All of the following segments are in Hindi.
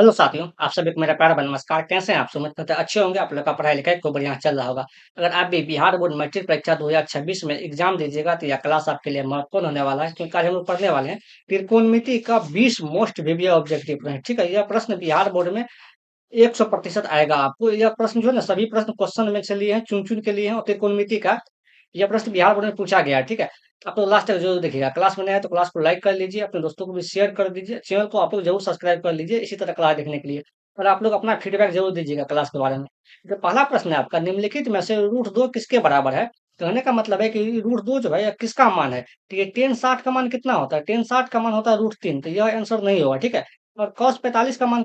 हेलो साथियों, आप सभी को मेरा प्यार भरा नमस्कार। कैसे हैं आप? उम्मीद करते हैं अच्छे होंगे। आप लोग का पढ़ाई लिखाई खूब बढ़िया चल रहा होगा। अगर आप भी बिहार बोर्ड मैट्रिक परीक्षा 2026 में एग्जाम दीजिएगा तो यह क्लास आपके लिए महत्वपूर्ण होने वाला है, क्योंकि आज हम लोग पढ़ने वाले हैं त्रिकोणमिति का 20 मोस्ट वीवीआई ऑब्जेक्टिव प्रश्न। ठीक है, यह प्रश्न बिहार बोर्ड में 100% आएगा आपको। यह प्रश्न जो है ना, सभी प्रश्न क्वेश्चन में से लिए हैं, चुन चुन के लिए हैं, और त्रिकोणमिति का यह प्रश्न बिहार बोर्ड में पूछा गया है। ठीक है, आप लोग लास्ट तक जरूर देखिएगा। क्लास में नया है तो क्लास को लाइक कर लीजिए, अपने दोस्तों को भी शेयर कर दीजिए, चैनल को आप लोग जरूर सब्सक्राइब कर लीजिए इसी तरह क्लास देखने के लिए। और आप लोग अपना फीडबैक जरूर दीजिएगा क्लास के बारे में। तो पहला प्रश्न है आपका, निम्नलिखित में से रूट दो किसके बराबर है? कहने का मतलब है कि रूट दो जो है यह किसका मान है? ठीक है, टेन साठ का मान कितना होता है? टेन साठ का मान होता है रूट तीन, तो यह आंसर नहीं होगा। ठीक है, और कॉस 45 का मान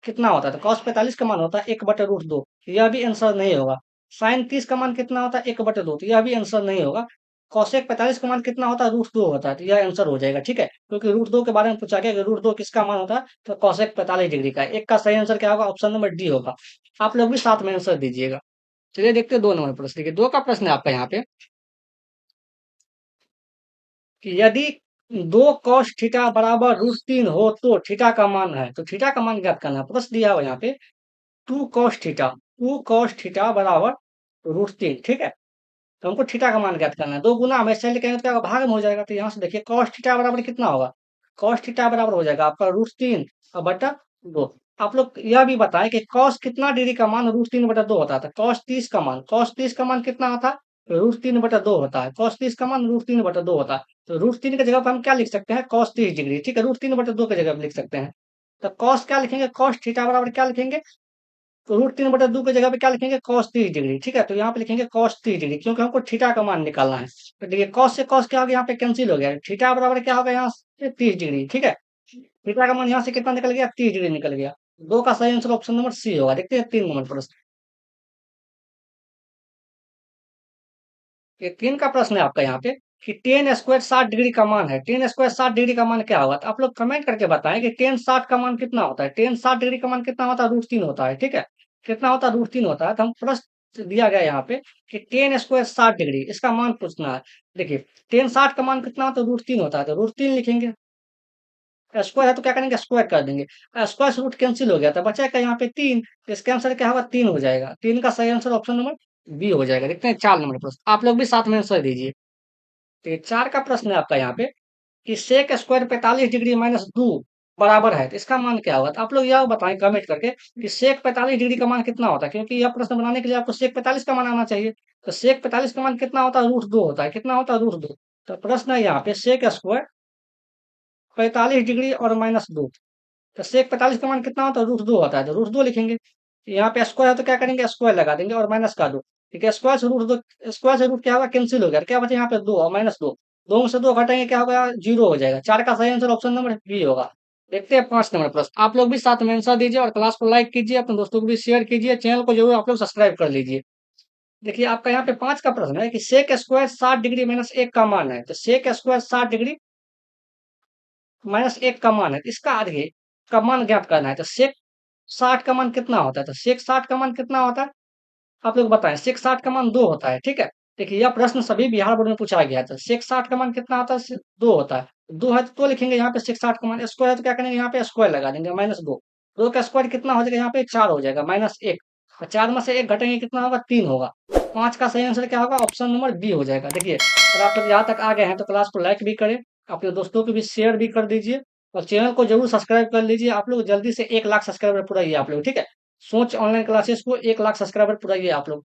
कितना होता है? तो कॉस 45 का मान होता है एक बटे रूट दो, यह भी आंसर नहीं होगा। साइन 30 का मान कितना होता है? एक बटे दो, तो यह भी आंसर नहीं होगा। कौशेक 45 का मान कितना होता है? रूट दो होता है, तो यह आंसर हो जाएगा। ठीक है, क्योंकि रूट दो के बारे में पूछा गया कि रूट दो किसका मान होता है, तो कौशेक 45 डिग्री का। एक का सही आंसर क्या होगा? ऑप्शन नंबर डी होगा। आप लोग भी साथ में आंसर दीजिएगा। चलिए देखते हैं 2 नंबर प्रश्न। देखिए, दो का प्रश्न है आपका यहाँ पे कि यदि दो कॉस थीटा बराबर रूट तीन हो तो थीटा का मान है। तो थीटा का मान ज्ञात करना है। प्रश्न दिया हुआ यहाँ पे टू कॉस थीटा बराबर रूट तीन। ठीक है, तो हमको थीटा का मान ज्ञात करना है। दो गुना हमेशा लिखेंगे तो क्या होगा? भाग में हो जाएगा। तो यहाँ से देखिए कॉस थीटा बराबर कितना होगा? कॉस थीटा बराबर हो जाएगा आपका रूट तीन और बटा दो। आप लोग यह भी बताएं कि कॉस कितना डिग्री का मान रूट तीन बटा दो होता है? तो कॉस तीस का मान कितना होता है? रूट तीन बटा दो होता है। कॉस तीस का मान रूट तीन बटा दो होता है। तो रूट तीन की जगह पर हम क्या लिख सकते हैं? Cos 30 degree. ठीक है, रूट तीन बटा दो की जगह पर लिख सकते हैं। तो कॉस क्या लिखेंगे? कॉस थीटा बराबर क्या लिखेंगे? तो रूट तीन बटा दो की जगह पे क्या लिखेंगे? Cos 30 degree. ठीक है, तो यहाँ पे लिखेंगे कॉस 30 डिग्री, क्योंकि हमको थीटा का मान निकालना है। तो देखिए कॉस से कॉस क्या हो गया? यहाँ पे कैंसिल हो गया। थीटा बराबर क्या होगा यहाँ से? 30 डिग्री। ठीक है, थीटा का मान यहाँ से कितना निकल गया? 30 डिग्री निकल गया। दो का सही आंसर ऑप्शन नंबर सी होगा। देखते हैं 3 नंबर प्रश्न। ये 3 का प्रश्न है आपका यहाँ पे कि टेन स्क्वायर 60 डिग्री का मान है। टेन स्क्वायर 60 डिग्री का मान क्या होगा? तो आप लोग कमेंट करके बताएं कि टेन 60 का मान कितना होता है। टेन 60 डिग्री का मान कितना होता है? रूट तीन होता है। ठीक है, कितना होता है? रूट तीन होता है। तो हम प्रश्न दिया गया यहाँ पे कि टेन स्क्वायर 60 डिग्री, इसका मान पूछना है। देखिए टेन 60 का मान कितना होता है? रूट तीन होता है, तो रूट तीन लिखेंगे। स्क्वायर है तो क्या करेंगे? स्क्वायर कर देंगे। स्क्वायर से रूट कैंसिल हो गया था, बचा क्या यहाँ पे? तीन। तो इसका आंसर क्या होगा? तीन हो जाएगा। तीन का सही आंसर ऑप्शन नंबर बी हो जाएगा। देखते हैं 4 नंबर प्रश्न। आप लोग भी साथ में आंसर दीजिए। तो ये 4 का प्रश्न है आपका यहाँ पे कि सेक स्क्वायर 45 डिग्री माइनस दो बराबर है, तो इसका मान क्या होगा? तो आप लोग यह बताएं कमेंट करके कि सेक 45 डिग्री का मान कितना होता है, क्योंकि यह प्रश्न बनाने के लिए आपको सेक 45 का मान आना चाहिए। तो सेक 45 का मान कितना होता है? रूट दो होता है। कितना होता है? रूट दो। तो प्रश्न है यहाँ पे सेक स्क्वायर 45 डिग्री और माइनस दो। तो सेक 45 का मान कितना होता है? रूट दो होता है, तो रूट दो लिखेंगे। यहाँ पे स्क्वायर है तो क्या करेंगे? स्क्वायर लगा देंगे और माइनस का दो। ठीक है, स्क्वायर से रूट दो, स्क्वायर से रूट क्या होगा? कैंसिल हो गया। क्या बचा यहाँ पे? दो और माइनस दो। दो में से दो घटाएंगे क्या होगा? जीरो हो जाएगा। 4 का सही आंसर ऑप्शन नंबर बी होगा। देखते हैं 5 नंबर प्रश्न। आप लोग भी साथ में आंसर दीजिए और क्लास को लाइक कीजिए, अपने दोस्तों को भी शेयर कीजिए, चैनल को जरूर आप लोग सब्सक्राइब कर लीजिए। देखिए आपका यहाँ पे 5 का प्रश्न है कि सेक स्क्वायर 60 डिग्री माइनस एक का मान है। तो सेक स्क्वायर 60 डिग्री माइनस एक का मान है, इसका आगे का मान ज्ञात करना है। तो सेक 60 का मान कितना होता है? तो सेक 60 का मान कितना होता है? आप लोग बताएं। सेक 60 का मान दो होता है। ठीक है, देखिए यह प्रश्न सभी बिहार बोर्ड में पूछा गया था। सेक 60 का मान कितना होता है? दो होता है। दो है तो लिखेंगे यहाँ पे सेक 60 का मान। स्क्वायर है तो क्या करेंगे? यहाँ पे स्क्वायर लगा देंगे। माइनस दो, दो का स्क्वायर कितना हो जाएगा? यहाँ पे चार हो जाएगा। माइनस एक, और चार में से एक घटेंगे कितना होगा? तीन होगा। 5 का सही आंसर क्या होगा? ऑप्शन नंबर बी हो जाएगा। देखिए अगर आप लोग यहाँ तक आ गए हैं तो क्लास को लाइक भी करें, अपने दोस्तों को भी शेयर भी कर दीजिए, और चैनल को जरूर सब्सक्राइब कर लीजिए। आप लोग जल्दी से 1 लाख सब्सक्राइबर पुराइए आप लोग। ठीक है, सोच ऑनलाइन क्लासेस को 1 लाख सब्सक्राइबर पुराइए आप लोग।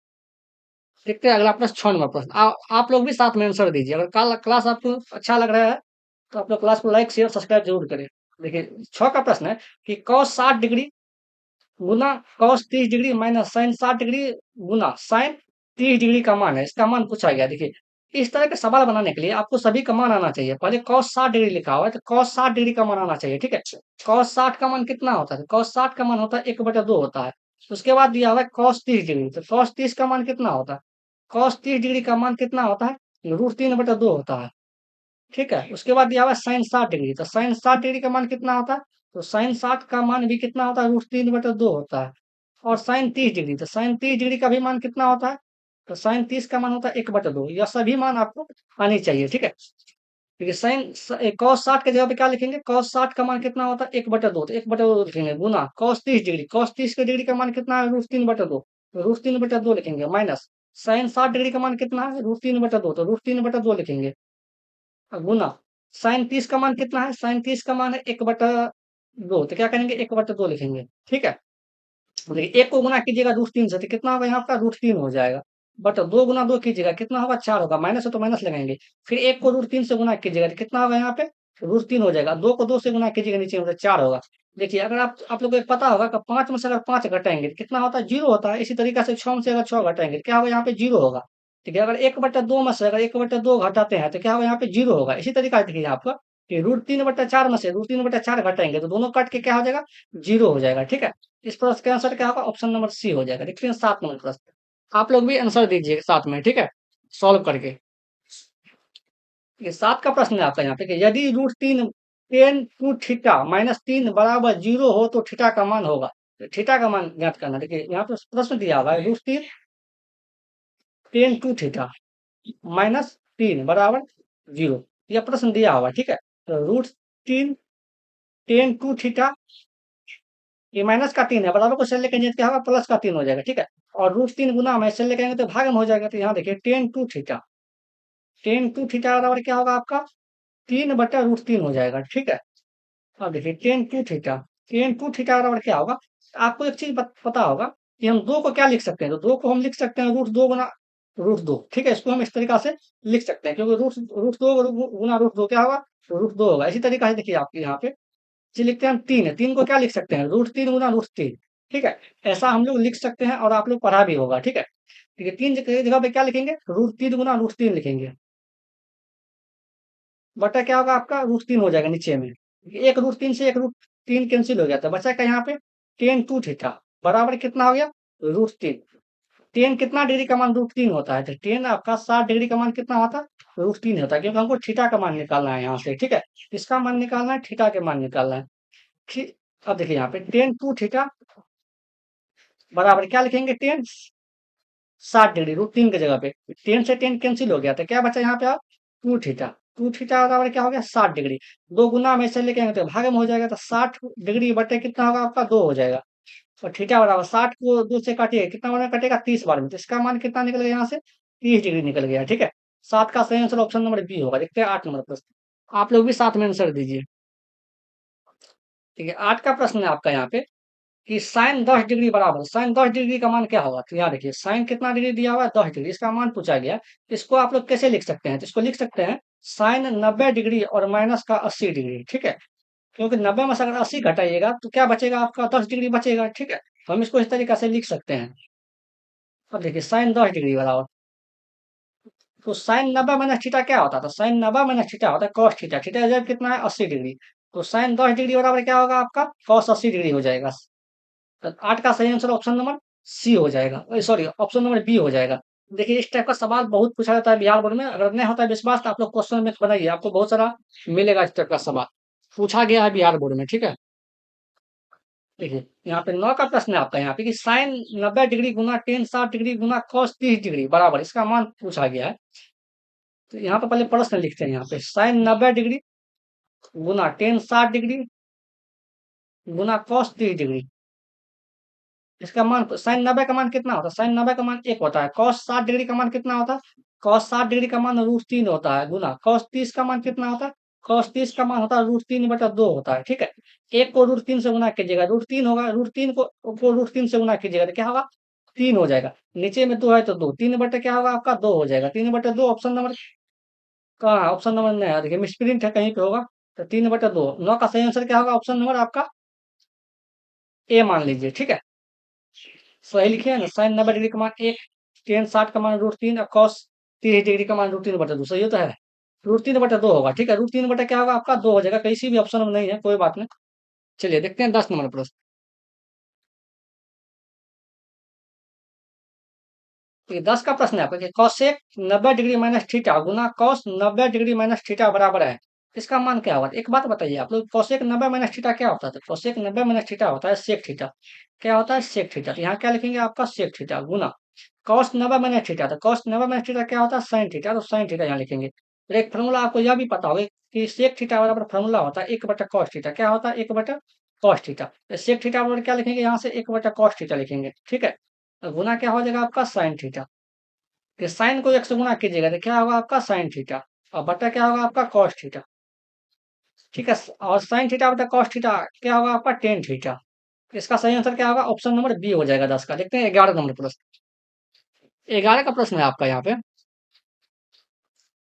देखते हैं अगला प्रश्न 6 नंबर प्रश्न। आप लोग भी साथ में आंसर दीजिए। अगर कल क्लास आपको अच्छा लग रहा है तो आप लोग क्लास को लाइक शेयर सब्सक्राइब जरूर करें। देखिए 6 का प्रश्न है कि कॉस 60 डिग्री गुना cos 30 degree minus sine 60 degree गुना साइन 30 डिग्री का मान है, इसका मान पूछा गया। देखिए इस तरह के सवाल बनाने के लिए आपको सभी का मान आना चाहिए। पहले कॉस 60 डिग्री लिखा हुआ है तो कॉस 60 डिग्री का मान आना चाहिए। ठीक है, कॉस 60 का मान कितना होता है? कॉस 60 का मान होता है एक बटा दो होता है। उसके बाद दिया हुआ है कॉस 30 डिग्री, तो कॉस 30 का मान कितना होता है? कॉस 30 डिग्री का मान कितना होता है? रूट तीन बटा दो होता है। ठीक है, उसके बाद दिया हुआ है साइन 60 डिग्री, तो साइन 60 डिग्री का मान कितना होता है? तो साइन 60 का मान भी कितना होता है? रूट तीन बटा दो होता है। और साइन 30 डिग्री, तो साइन 30 डिग्री का भी मान कितना होता है? तो साइन 30 का मान होता है एक बटा दो। यह सभी मान आपको आनी चाहिए। ठीक है, देखिए साइन कॉस 60 की जगह पे क्या लिखेंगे, कॉस 60 का मान कितना होता है 1/2, तो 1/2 लिखेंगे, गुना कॉस 30 डिग्री, कॉस 30 के डिग्री का मान कितना है √3/2, तो √3/2 लिखेंगे, माइनस साइन 60 डिग्री का मान कितना है √3/2, तो √3/2 लिखेंगे, गुना साइन 30 का मान कितना है, साइन 30 का मान है 1/2, तो क्या करेंगे 1/2 लिखेंगे, ठीक है। देखिए एक को गुना कीजिएगा √3 से, तो कितना होगा यहाँ आपका √3 हो जाएगा, बट दो गुना दो कीजिएगा कितना होगा 4 होगा, माइनस है तो माइनस लगाएंगे, फिर एक को √3 से गुना कीजिएगा तो कितना होगा यहाँ पे √3 हो जाएगा, दो को दो से गुना कीजिएगा नीचे में तो 4 होगा। देखिए अगर आप लोग को पता होगा कि 5 में से अगर 5 घटाएंगे तो कितना होता है 0 होता है, इसी तरीके से 6 में से अगर 6 घटाएंगे तो क्या होगा यहाँ पे 0 होगा। ठीक है, अगर 1/2 में से अगर 1/2 घटाते हैं तो क्या होगा यहाँ पे 0 होगा, इसी तरीका से देखिए आपका कि √3/4 में से √3/4 घटाएंगे तो दोनों कट के क्या हो जाएगा 0 हो जाएगा, ठीक है। इस प्रश्न का आंसर क्या होगा, ऑप्शन नंबर सी हो जाएगा। देखते हैं 7 नंबर प्रश्न, आप लोग भी आंसर दीजिए साथ में, ठीक है, सॉल्व करके। ये 7 का प्रश्न है आपका यहाँ पे कि यदि √3 tan2 -3 बराबर 0 हो तो थीटा का मान होगा, तो थीटा का मान ज्ञात करना। देखिए यहाँ पे प्रश्न दिया हुआ है √3 tan2 -3 बराबर 0, यह प्रश्न दिया हुआ है, ठीक है। तो √3 tan2 ये माइनस का 3 है, बराबर को सेल लेके क्या होगा प्लस का 3 हो जाएगा, ठीक है। और √3 गुना में सेल लेके तो भाग में हो जाएगा, तो यहाँ देखिए tan2 बराबर क्या होगा आपका 3/√3 हो जाएगा, ठीक है। अब देखिए tan2 बराबर क्या होगा, आपको एक चीज पता होगा कि हम दो को क्या लिख सकते हैं, तो दो को हम लिख सकते हैं √2 गुना √2, ठीक है, इसको हम इस तरीका से लिख सकते हैं, क्योंकि √2 गुना √2 क्या होगा √2 होगा। इसी तरीका से देखिए आपके यहाँ पे जी लिखते हैं हम 3 है, 3 को क्या लिख सकते हैं √3 गुना √3, ठीक है। ऐसा हम लोग लिख सकते हैं और आप लोग पढ़ा भी होगा, ठीक है। ठीक है, 3 जगह पे क्या लिखेंगे √3 गुना √3 लिखेंगे, बटा क्या होगा आपका √3 हो जाएगा नीचे में, एक √3 से एक √3 कैंसिल हो गया था, बचा का यहाँ पे tan2 बराबर कितना हो गया √3। टेन कितना डिग्री का मान √3 होता है, तो टेन आपका 60 डिग्री का मान कितना होता है √3 होता है, क्योंकि हमको थीटा का मान निकालना है यहाँ से, ठीक है। इसका मान निकालना है, थीटा के मान निकालना है, ठीक। अब देखिए यहाँ पे tan2 बराबर क्या लिखेंगे टेन 60 डिग्री √3 की जगह पे, टेन से टेन कैंसिल हो गया था, क्या बचा यहाँ पे आप 2 थीटा बराबर क्या हो गया 60 डिग्री, दो गुना में से लेके आएंगे तो भागे में हो जाएगा, तो 60 डिग्री बटे कितना होगा आपका 2 हो जाएगा, और थीटा बराबर 60 को 2 से काटिए कितना बार में कटेगा 30 बार में, तो इसका मान कितना निकल गया यहाँ से 30 डिग्री निकल गया, ठीक है। 7 का सही आंसर ऑप्शन नंबर बी होगा। देखते हैं 8 नंबर प्रश्न, आप लोग भी साथ में आंसर दीजिए। ठीक है, 8 का प्रश्न है आपका यहाँ पे कि साइन 10 डिग्री बराबर, साइन 10 डिग्री का मान क्या होगा, तो यहाँ देखिए साइन कितना डिग्री दिया हुआ है 10 डिग्री, इसका मान पूछा गया। इसको आप लोग कैसे लिख सकते हैं, तो इसको लिख सकते हैं साइन 90 डिग्री और माइनस का 80 डिग्री, ठीक है। क्योंकि 90 में से अगर 80 घटाइएगा तो क्या बचेगा आपका 10 डिग्री बचेगा, ठीक है। तो हम इसको इस तरीके से लिख सकते हैं। अब देखिए साइन 10 डिग्री बराबर, तो साइन 90 माइनस थीटा क्या होता था, साइन 90 माइनस थीटा होता है कॉस थीटा, थीटा जब कितना है 80 डिग्री, तो साइन 10 डिग्री बराबर क्या होगा आपका कॉस 80 डिग्री हो जाएगा। तो 8 का सही आंसर ऑप्शन नंबर सी हो जाएगा, सॉरी ऑप्शन नंबर बी हो जाएगा। देखिए इस टाइप का सवाल बहुत पूछा जाता है बिहार बोर्ड में, अगर नहीं होता है विश्वास तो आप लोग क्वेश्चन में बनाइए, आपको बहुत सारा मिलेगा इस टाइप का सवाल, पूछा गया है बिहार बोर्ड में, ठीक है। देखिए यहाँ पे 9 का प्रश्न है आपका यहाँ पे कि साइन 90 डिग्री गुना टेन 60 डिग्री गुना कॉस 30 डिग्री बराबर, इसका मान पूछा गया है। तो यहाँ पे पहले प्रश्न लिखते हैं, यहाँ पे साइन 90 डिग्री गुना टेन 60 डिग्री गुना कॉस 30 डिग्री, इसका मान साइन 90 का मान कितना होता है, साइन 90 का मान 1 होता है, कॉस 60 डिग्री का मान कितना होता है, कॉस 60 डिग्री का मान √3 होता है, गुना कॉस 30 का मान कितना होता है, कॉस 30 का मान होता है √3/2 होता है, ठीक है। एक को √3 से गुना कीजिएगा √3 होगा, √3 को √3 से गुना कीजिएगा तो क्या होगा 3 हो जाएगा, नीचे में 2 है तो 2, 3 बटे क्या होगा आपका 2 हो जाएगा, 3/2 ऑप्शन नंबर कहाँ है, ऑप्शन नंबर नहीं है, देखिए मिसप्रिंट है कहीं पे होगा, तो 3/2 9 का सही आंसर क्या होगा ऑप्शन नंबर आपका ए मान लीजिए, ठीक है। सही लिखे है ना, साइन 90 डिग्री का मान 1, टेन 60 का मान √3 और कॉस 30 डिग्री का मान √3/2, सही तो है, √3/2 होगा, ठीक है। √3 क्या होगा आपका 2 हो जाएगा, किसी भी ऑप्शन में नहीं है, कोई बात नहीं। चलिए देखते हैं 10 नंबर प्रश्न। तो ये 10 का प्रश्न है आपका कि कॉसेक 90 डिग्री माइनस थीटा गुना कॉस 90 डिग्री माइनस थीटा बराबर है, इसका मान क्या होगा। एक बात बताइए आप लोग, कॉसेक 90 माइनस थीटा क्या होता है, तो कॉसेक 90 माइनस थीटा होता है सेक थीटा, क्या होता है सेक थीटा, तो यहाँ क्या लिखेंगे आपका सेक थीटा गुना कॉस 90 माइनस थीटा, तो कॉस 90 माइनस थीटा क्या होता है साइन थीटा, तो साइन थीटा यहाँ लिखेंगे, और एक फार्मूला आपको यह भी पता होगा कि सेक थीटा बराबर फार्मूला होता है 1/cos थीटा। क्या होता है? 1/cos theta. तो सेक थीटा बराबर क्या लिखेंगे? यहाँ से 1/cos थीटा लिखेंगे, ठीक है। तो गुना क्या हो जाएगा आपका? Sine theta. कि साइन को 1 से गुना कीजिएगा तो क्या होगा आपका? Sine theta. और बटा क्या होगा आपका? कॉस थीटा, ठीक है। और साइन थीटा बटा कॉस थीटा क्या होगा आपका? Tan theta. इसका सही आंसर क्या होगा? ऑप्शन नंबर बी हो जाएगा 10 का। देखते हैं 11 नंबर प्रश्न। 11 का प्रश्न है आपका यहाँ पे।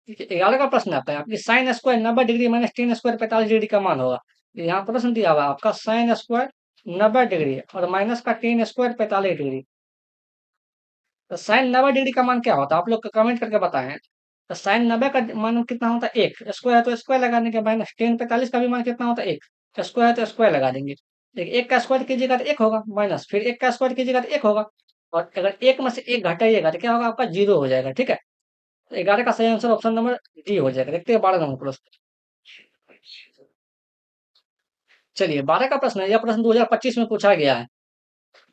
11 का प्रश्न आता है आपकी sine square 90 degree minus ten square 45 degree का मान होगा। तो यहाँ प्रश्न दिया हुआ है आपका साइन स्क्वायर 90 डिग्री और माइनस का टेन स्क्वायर 45 डिग्री। तो साइन 90 डिग्री का मान क्या होता है? आप लोग कमेंट करके बताएं। तो साइन 90 का मान कितना होता है? एक। स्क्वायर है तो स्क्वायर लगा देंगे। माइनस टेन 45 का भी मान कितना होता है? एक। स्क्वायर है तो स्क्वायर लगा देंगे। देखिए एक का स्क्वायर कीजिएगा तो एक होगा, माइनस फिर एक का स्क्वायर कीजिएगा तो एक होगा। और अगर एक में से एक घटाइएगा तो क्या होगा आपका? जीरो हो जाएगा, ठीक है। तो 11 का सही आंसर ऑप्शन नंबर डी हो जाएगा। देखते हैं 12 नंबर प्रश्न। चलिए 12 का प्रश्न है। यह प्रश्न 2025 में पूछा गया है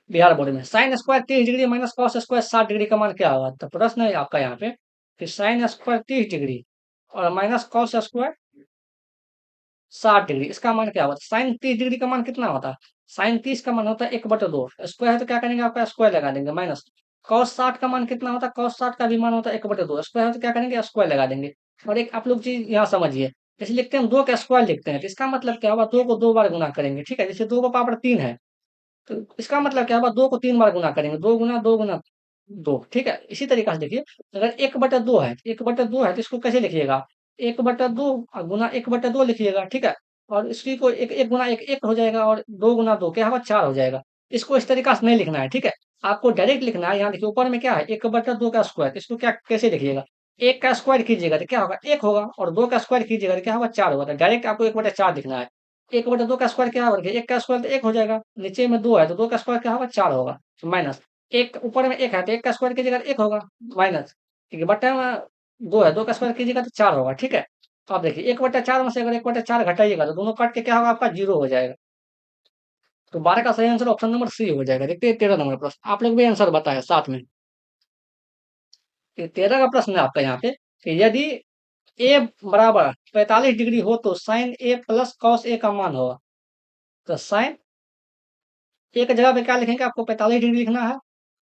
बिहार बोर्ड में। Sine square 30 degree minus cos square 60 degree का मान क्या होगा? तो प्रश्न है आपका यहाँ पे कि साइन स्क्वायर 30 डिग्री और माइनस कॉस स्क्वायर 60 डिग्री, इसका मान क्या होगा? साइन 30 डिग्री का मान कितना होता है? साइन 30 का मान होता है 1/2। स्क्वायर है तो क्या करेंगे आपका? स्क्वायर लगा देंगे। माइनस कॉस 60 का मान कितना होता है? कॉस 60 का भी मान होता है 1/2। स्क्वायर है तो क्या करेंगे? स्क्वायर लगा देंगे। और एक आप लोग चीज यहाँ समझिए, जैसे लिखते हैं हम 2 का स्क्वायर लिखते हैं तो इसका मतलब क्या होगा? 2 को 2 बार गुना करेंगे, ठीक है। जैसे 2 का पावर 3 है तो इसका मतलब क्या होगा? 2 को 3 बार गुना करेंगे। 2 गुना 2 ठीक है। इसी तरीके से देखिए, अगर 1/2 है, 1/2 है तो इसको कैसे लिखिएगा? 1/2 गुना 1/2 लिखिएगा, ठीक है। और इसकी को एक एक गुना एक एक हो जाएगा और 2 गुना 2 क्या होगा? 4 हो जाएगा। इसको इस तरीका से नहीं लिखना है, ठीक है। आपको डायरेक्ट लिखना है। यहाँ देखिए ऊपर में क्या है? 1/2 का स्क्वायर। तो इसको क्या कैसे लिखिएगा? एक का स्क्वायर कीजिएगा तो क्या होगा? एक होगा। और 2 का स्क्वायर कीजिएगा तो क्या होगा? 4 होगा। तो डायरेक्ट आपको 1/4 लिखना है। 1/2 का स्क्वायर क्या होगा? एक का स्क्वायर तो एक हो जाएगा। नीचे में 2 है तो 2 का स्क्वायर क्या होगा? 4 होगा। माइनस एक ऊपर में एक है तो एक का स्क्वायर कीजिएगा तो एक होगा। माइनस ठीक है, बटे में 2 है, 2 का स्क्वायर कीजिएगा तो 4 होगा, ठीक है। तो आप देखिए 1/4 में से अगर 1/4 घटाइएगा तो दोनों काट के क्या होगा आपका? जीरो हो जाएगा। तो 12 का सही आंसर ऑप्शन नंबर सी हो जाएगा। देखते हैं 13 नंबर प्रश्न। आप लोग भी आंसर बताए साथ में। 13 का प्रश्न है आपका यहाँ पे कि यदि ए बराबर 45 डिग्री हो तो sign A plus cos A का मान होगा। तो साइन ए की जगह पे क्या लिखेंगे? आपको 45 डिग्री लिखना है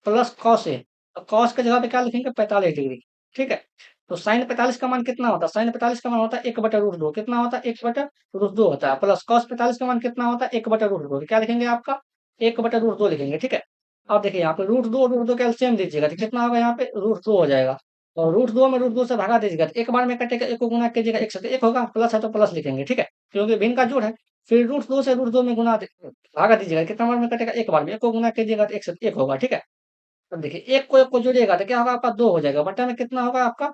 प्लस कॉस ए। और कॉस की जगह पे क्या लिखेंगे? 45 डिग्री, ठीक है। तो साइन 45 का मान कितना होता है? साइन 45 का मान होता है 1/√2। कितना होता है? 1/√2 होता है। प्लस कॉस 45 का मान कितना होता है? 1/√2। क्या लिखेंगे आपका? 1/√2 लिखेंगे, ठीक है। अब देखिए यहाँ पे √2 का एलसीएम दीजिएगा तो कितना होगा? यहाँ पे √2 हो जाएगा। और √2 में √2 से भगा दीजिएगा तो एक बार में कटेगा। एक को गुना कीजिएगा एक से तो एक होगा। प्लस है तो प्लस लिखेंगे, ठीक है, क्योंकि भिन्न का जोड़ है। फिर √2 से √2 में भागा दीजिएगा। कितना बार में कटेगा? एक बार में। एक को गुना कीजिएगा तो एक से एक होगा, ठीक है। अब देखिए एक को जोड़िएगा तो क्या होगा आपका? 2 हो जाएगा। बटा में कितना होगा आपका?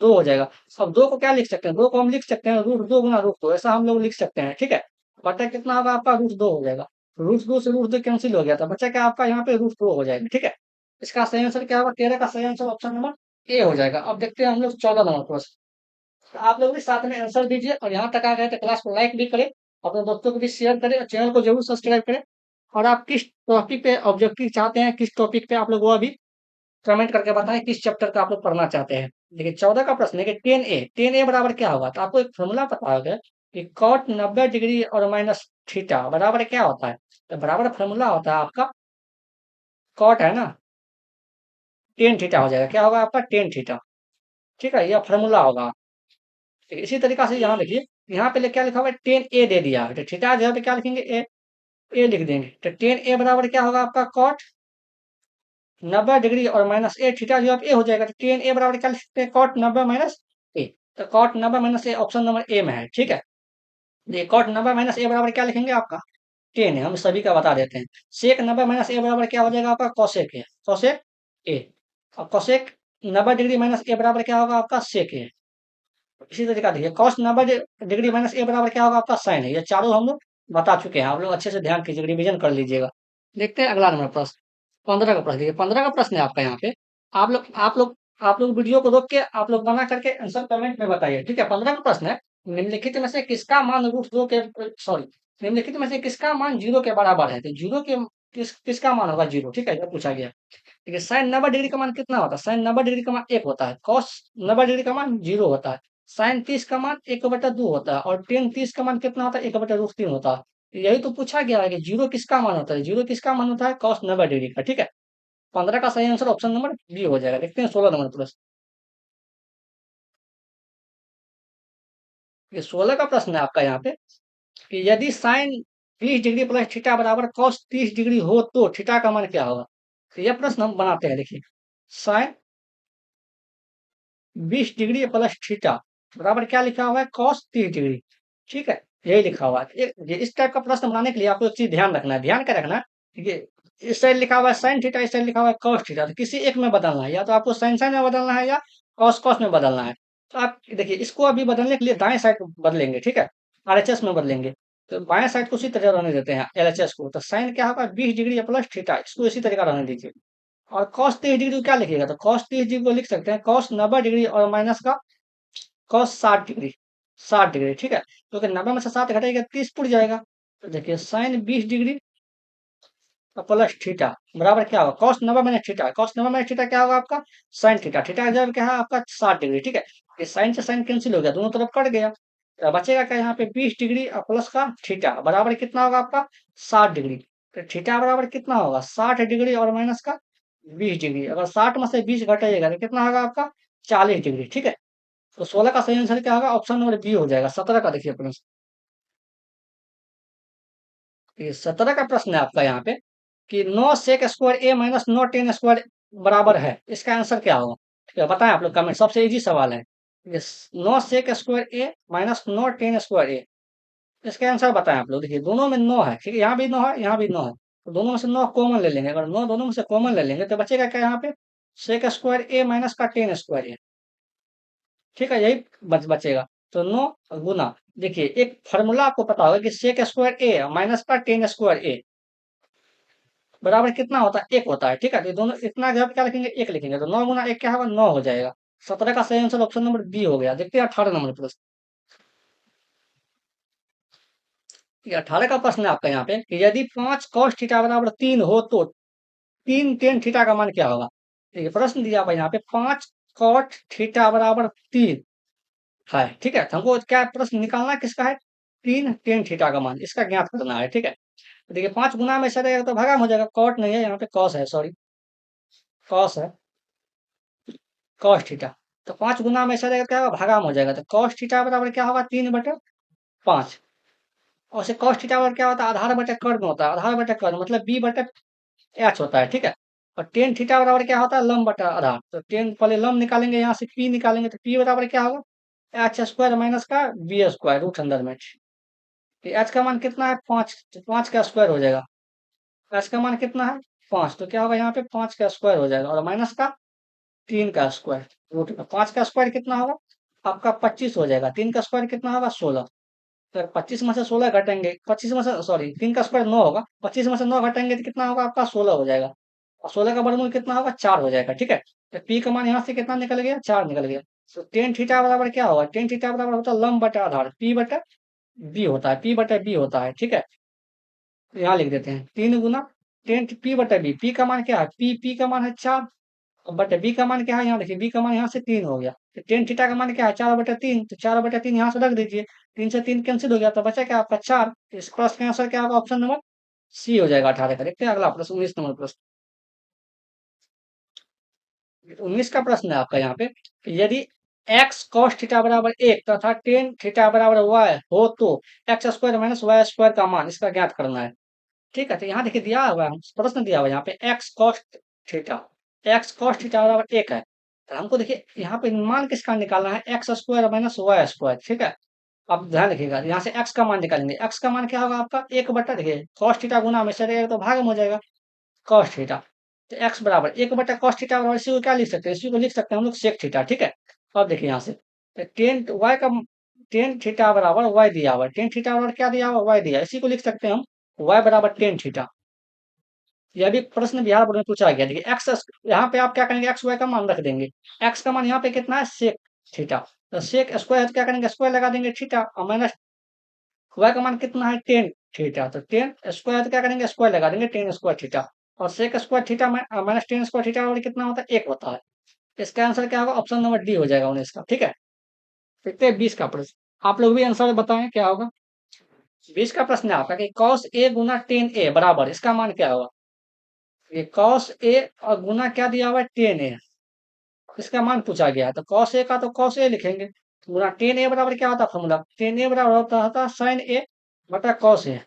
2 हो जाएगा। अब 2 को क्या लिख सकते हैं? 2 को हम लिख सकते हैं √2 गुना √2, ऐसा हम लोग लिख सकते हैं, ठीक है। बटा कितना होगा आपका? √2 हो जाएगा। √2 से √2 कैंसिल हो गया था, बचा क्या आपका? यहाँ पे √2 हो जाएगा, ठीक है। इसका सही आंसर क्या होगा? 13 का सही आंसर ऑप्शन नंबर ए हो जाएगा। अब देखते हैं हम लोग 14 नंबर प्रश्न। तो आप लोग भी साथ में आंसर दीजिए और यहाँ तक आ गए तो क्लास को लाइक भी करें, अपने दोस्तों को भी शेयर करें और चैनल को जरूर सब्सक्राइब करें। और आप किस टॉपिक पे ऑब्जेक्टिव चाहते हैं, किस टॉपिक पे आप लोग वो अभी कमेंट करके बताएं किस चैप्टर का आप लोग पढ़ना चाहते हैं। देखिए 14 का प्रश्न है कि टेन ए बराबर क्या होगा? तो आपको एक फॉर्मूला पता होगा कि कॉट 90 डिग्री और माइनस थीटा बराबर क्या होता है? तो बराबर फॉर्मूला होता है आपका कॉट है ना, टेन थीटा हो जाएगा। क्या होगा आपका? टेन थीटा, ठीक है। यह फॉर्मूला होगा। ठीक है, इसी तरीका से यहाँ देखिए, यहाँ पे क्या लिखा हुआ है? टेन ए दे दिया है तो थीटा जगह पे क्या लिखेंगे? ए लिख देंगे। तो टेन ए बराबर क्या होगा आपका? कॉट 90 डिग्री और माइनस ए थीटा जो अब ए हो जाएगा। तो टेन ए बराबर क्या लिख सकते हैं? Cot 90 minus A. तो cot 90 minus A option number A में है, ठीक है। ये कॉट 90 माइनस ए बराबर क्या लिखेंगे आपका? टेन है। हम सभी का बता देते हैं। सेक 90 माइनस ए बराबर क्या हो जाएगा आपका? कॉसेक है। कॉसेक ए। और कॉसेक 90 डिग्री माइनस ए बराबर क्या होगा आपका? सेक ए। इसी तरीका देखिए, कॉस 90 डिग्री माइनस ए बराबर क्या होगा आपका? साइन है। ये चारों हम लोग बता चुके हैं। आप लोग अच्छे से ध्यान कीजिएगा, रिविजन कर लीजिएगा। देखते हैं अगला नंबर प्रश्न। 15 का प्रश्न देखिए, 15 का प्रश्न है आपका यहाँ पे। आप लोग वीडियो को रोक के आप लोग बना करके आंसर कमेंट में बताइए, ठीक है। 15 का प्रश्न है, निम्नलिखित में से किसका मान √2 के सॉरी निम्नलिखित में से किसका मान 0 के बराबर है? तो जीरो के किसका मान होगा 0, ठीक है, ये पूछा गया। ठीक है, साइन 90 डिग्री का मान कितना होता है? साइन 90 डिग्री का मान 1 होता है। कॉस 90 डिग्री का मान 0 होता है। साइन 30 का मान 1/2 होता है और टेन 30 का मान कितना होता है, 1/√3 होता है। यही तो पूछा गया है कि जीरो किसका मान होता है, जीरो किसका मान होता है, cos 90 डिग्री का। ठीक है, 15 का सही आंसर ऑप्शन नंबर बी हो जाएगा। देखते हैं 16 नंबर प्रश्न। ये 16 का प्रश्न है आपका यहाँ पे कि यदि साइन 20 डिग्री प्लस थीटा बराबर cos 30 डिग्री हो तो थीटा का मान क्या होगा। तो यह प्रश्न हम बनाते हैं। देखिए, साइन 20 डिग्री प्लस थीटा बराबर क्या लिखा हुआ है, cos 30 डिग्री। ठीक है, यही लिखा हुआ है। इस टाइप का प्रश्न बनाने के लिए आपको एक चीज ध्यान रखना है, ध्यान क्या रखना है। ये इस साइड लिखा हुआ है साइन थीटा, इस साइड लिखा हुआ है cos थीटा, तो किसी एक में बदलना है, या तो आपको साइन साइन में बदलना है या cos cos में बदलना है। तो आप देखिए, इसको अभी बदलने के लिए दाएं साइड बदलेंगे। ठीक है, आरएचएस में बदलेंगे, तो बाएं साइड को उसी तरह रहने देते हैं एलएचएस को। तो साइन क्या होगा, 20 डिग्री प्लस थीटा, इसको इसी तरीका रहने दीजिए। और cos 30 डिग्री को क्या लिखिएगा, तो cos 30 डिग्री को लिख सकते हैं cos 90 डिग्री और माइनस का cos 60 डिग्री, 60 डिग्री। ठीक है, क्योंकि 90 में से 7 घटेगा 30 टूट जाएगा। तो देखिए, साइन 20 डिग्री प्लस थीटा बराबर क्या होगा, cos 90 minus theta, cos 90 minus theta क्या होगा आपका, साइन थीटा। थीटा का जब क्या है आपका 60 डिग्री। ठीक है, ये साइन से साइन कैंसिल हो गया, दोनों तरफ कट गया। तो बचेगा क्या यहाँ पे, 20 डिग्री और प्लस का थीटा बराबर कितना होगा आपका, 60 डिग्री। तो थीटा बराबर कितना होगा, 60 डिग्री और माइनस का 20 डिग्री। अगर 60 में से 20 घटाइएगा तो कितना होगा आपका, 40 डिग्री। ठीक है, तो 16 का सही आंसर क्या होगा, ऑप्शन नंबर बी हो जाएगा। 17 का देखिए प्रश्न, ये 17 का प्रश्न है आपका यहाँ पे कि 9 sec² a माइनस 9 tan² बराबर है, इसका आंसर क्या होगा। ठीक है, बताएं आप लोग कमेंट, सबसे इजी सवाल है। ये 9 sec² a minus 9 tan² a, इसका आंसर बताएं आप लोग। देखिए, दोनों में 9 है। ठीक है, यहाँ भी 9 है, यहाँ भी 9 है, तो दोनों में से 9 कॉमन ले लेंगे। अगर 9 दोनों में से कॉमन ले लेंगे तो बचेगा क्या यहाँ पे, sec² a माइनस का tan² a। ठीक है, यही बचेगा। तो 9 गुना, देखिए एक फॉर्मूला आपको पता होगा कि sec² a माइनस का tan² a बराबर कितना होता है, एक होता है। ठीक है, तो ये दोनों इतना जब क्या लिखेंगे, एक लिखेंगे, तो 9 गुना एक क्या होगा, 9 हो जाएगा। 17 का सही आंसर ऑप्शन नंबर बी हो गया। देखते हैं 18 नंबर प्रश्न। ये 18 का प्रश्न है आपका यहाँ पे कि यदि 5 cos थीटा बराबर 3 हो तो 3 tan थीटा का मान क्या होगा। देखिए, प्रश्न दिया हुआ है यहाँ पे 5 cot थीटा बराबर 3 है। ठीक है, तो हमको क्या प्रश्न निकालना है, किसका है, 3 tan थीटा का मान, इसका ज्ञात करना है। ठीक है, तो देखिए 5 गुना में से रहेगा तो भागा में हो जाएगा, कॉट नहीं है यहाँ पे, कॉस है, सॉरी कॉस है, कॉस थीटा। तो 5 गुना में से रहेगा क्या होगा, भागा में हो जाएगा। तो कॉस थीटा बराबर क्या होगा, 3/5। और से कॉस थीटा बराबर क्या होता है, आधार बटे कर्ण में होता है, आधार बटे कर्ण मतलब b/h होता है। ठीक है, और टेन थीटा बराबर क्या होता है, लंब बटा आधार। तो टेन पहले लंब निकालेंगे, यहाँ से p निकालेंगे, तो p बराबर क्या होगा, h² माइनस का b² रूट अंदर में। h का मान कितना है, 5, तो 5 का स्क्वायर हो जाएगा। h का मान कितना है, 5, तो क्या होगा यहाँ पे 5 का स्क्वायर हो जाएगा, और माइनस का 3 का स्क्वायर रूट में। 5 का स्क्वायर कितना होगा आपका, 25 हो जाएगा। 3 का स्क्वायर कितना होगा, 16। तो 25 में से 16 घटेंगे, 25 में से सॉरी 3 का स्क्वायर 9 होगा, 25 में से 9 घटेंगे तो कितना होगा आपका, 16 हो जाएगा। और 16 का वर्गमूल कितना होगा, 4 हो जाएगा। ठीक है, तो पी का मान यहाँ से कितना निकल गया, 4 निकल गया। तो टेन थीटा बराबर क्या होगा, टेन थीटा बराबर होता है लंब बटा आधार, पी बटा बी होता है, पी बटा बी होता है। ठीक है, तो यहाँ लिख देते हैं 3 गुना टेन पी बटा बी। पी का मान क्या है, पी का मान है 4, बटे बी का मान क्या है, यहाँ देखिए बी का मान यहाँ से 3 हो गया। तो टेन थीटा का मान क्या है, 4/3, तो 4/3 यहाँ से रख दीजिए। 3 से 3 कैंसिल हो गया, तो बचा क्या आपका 4। तो इस प्रश्न का आंसर क्या होगा, ऑप्शन नंबर सी हो जाएगा 18 का। देखते हैं अगला प्रश्न, 19 नंबर प्रश्न। 19 का प्रश्न है आपका यहाँ पे कि यदि x cos थीटा बराबर 1 तथा टेन थीटा बराबर y हो तो x² माइनस y² का मान, इसका ज्ञात करना है। ठीक है, तो यहाँ देखिए दिया हुआ है, प्रश्न दिया हुआ है यहाँ पे थीटा एक्स कॉस थीटा बराबर 1 है। तो हमको देखिए यहाँ पे मान किसका निकालना है, x² माइनस y²। ठीक है, अब ध्यान रखिएगा, यहाँ से x का मान निकालेंगे। x का मान क्या होगा आपका, 1 बटा, देखिए cos थीटा गुना में से रहेगा तो भाग में हो जाएगा cos थीटा। तो x बराबर 1/cos थीटा बराबर, इसी को क्या लिख सकते हैं, इसी को लिख सकते हैं हम लोग sec थीटा। ठीक है, अब देखिए यहाँ से टेन y का टेन थीटा बराबर y दिया हुआ है, टेन थीटा बराबर क्या दिया हुआ, y दिया, इसी को लिख सकते हैं हम y बराबर टेन थीटा। यह भी प्रश्न बिहार बोर्ड में पूछा गया। देखिए एक्स, यहाँ पे आप क्या करेंगे, एक्स वाई का मान रख देंगे। एक्स का मान यहाँ पे कितना है, सेक थीटा, तो सेक स्क्वायर क्या करेंगे, स्क्वायर लगा देंगे थीटा, और माइनस वाई का मान कितना है, टेन थीटा, तो टेन स्क्वायर तो क्या करेंगे, स्क्वायर लगा देंगे, टेन स्क्वायर थीटा। और sec square theta minus ten square theta कितना होता है, 1 होता है। इसका आंसर क्या होगा, ऑप्शन नंबर डी हो जाएगा 19 का। ठीक है, देखते हैं 20 का प्रश्न। आप लोग भी आंसर बताएं क्या होगा। 20 का प्रश्न है आपका कि cos a Guna tan a बराबर, इसका मान क्या होगा। ये cos a और गुना क्या दिया हुआ है, tan a, इसका मान पूछा गया है। तो cos a का तो cos a लिखेंगे, गुना tan a बराबर क्या होता है फॉर्मूला, tan a बराबर होता sin a बटा cos a।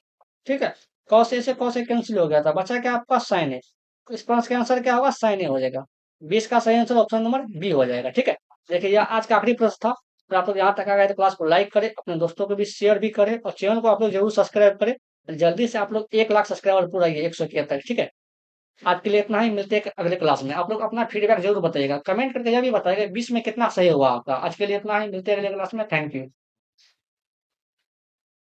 ठीक है, cos a से cos a कैंसिल हो गया था, बचा क्या आपका sin a। तो इस प्रश्न का आंसर क्या होगा, sin a हो जाएगा। 20 का सही आंसर ऑप्शन नंबर बी हो जाएगा। ठीक है, देखिए यह आज का आखिरी प्रश्न था। तो आप लोग यहाँ तक आ गए तो क्लास को लाइक करें, अपने दोस्तों को भी शेयर भी करें, और चैनल को आप लोग जरूर सब्सक्राइब करें। जल्दी से आप लोग 1 लाख सब्सक्राइबर पूरा 171। ठीक है, आज के लिए इतना ही, मिलते हैं अगले क्लास में। आप लोग अपना फीडबैक जरूर बताइएगा, कमेंट करके यह भी बताइएगा 20 में कितना सही हुआ आपका। आज के लिए इतना ही, मिलते हैं अगले क्लास में। Thank you.